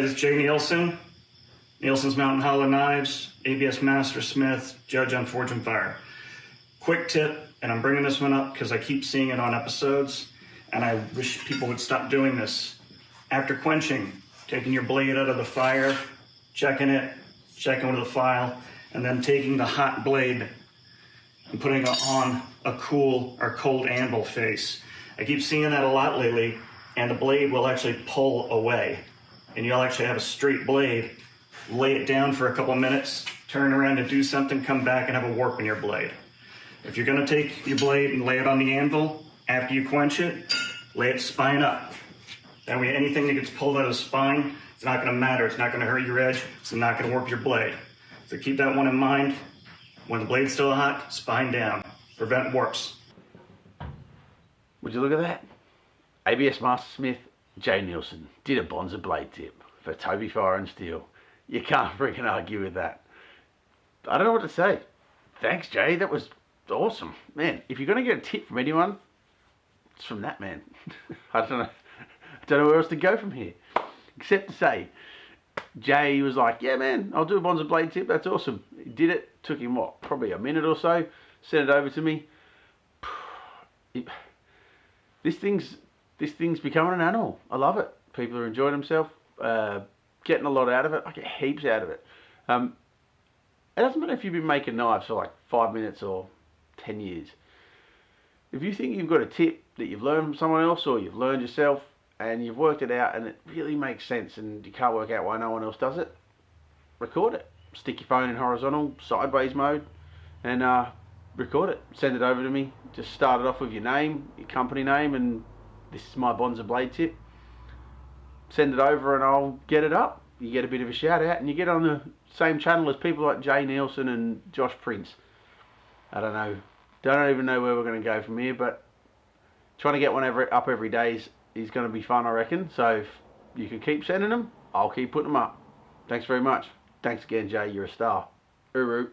this is Jay Nielsen, Nielsen's Mountain Hollow Knives, ABS Mastersmith, Judge on Forge and Fire. Quick tip, and I'm bringing this one up because I keep seeing it on episodes, and I wish people would stop doing this. After quenching, taking your blade out of the fire, checking with the file, and then taking the hot blade and putting it on a cool or cold anvil face. I keep seeing that a lot lately, and the blade will actually pull away. And you'll actually have a straight blade, lay it down for a couple minutes, turn around and do something, come back and have a warp in your blade. If you're gonna take your blade and lay it on the anvil, after you quench it, lay it spine up. That way anything that gets pulled out of the spine, it's not gonna matter. It's not gonna hurt your edge. It's not gonna warp your blade. So keep that one in mind. When the blade's still hot, spine down. Prevent warps. Would you look at that? ABS Mastersmith, Jay Nielsen, did a Bonza blade tip for Toby Fire and Steel. You can't freaking argue with that. I don't know what to say. Thanks, Jay. That was awesome. Man, if you're going to get a tip from anyone, it's from that man. I don't know where else to go from here. Except to say, Jay was like, yeah, man, I'll do a Bonza blade tip. That's awesome. He did it. Took him, what, probably a minute or so. Sent it over to me. This thing's becoming an animal. I love it. People are enjoying themselves, getting a lot out of it. I get heaps out of it. It doesn't matter if you've been making knives for like 5 minutes or 10 years. If you think you've got a tip that you've learned from someone else or you've learned yourself and you've worked it out and it really makes sense and you can't work out why no one else does it, record it. Stick your phone in horizontal, sideways mode, and record it. Send it over to me. Just start it off with your name, your company name, and this is my Bonza blade tip. Send it over and I'll get it up. You get a bit of a shout out and you get on the same channel as people like Jay Nielsen and Josh Prince. I don't know. Don't even know where we're going to go from here, but trying to get one up every day is going to be fun, I reckon. So if you can keep sending them, I'll keep putting them up. Thanks very much. Thanks again, Jay. You're a star. Uru.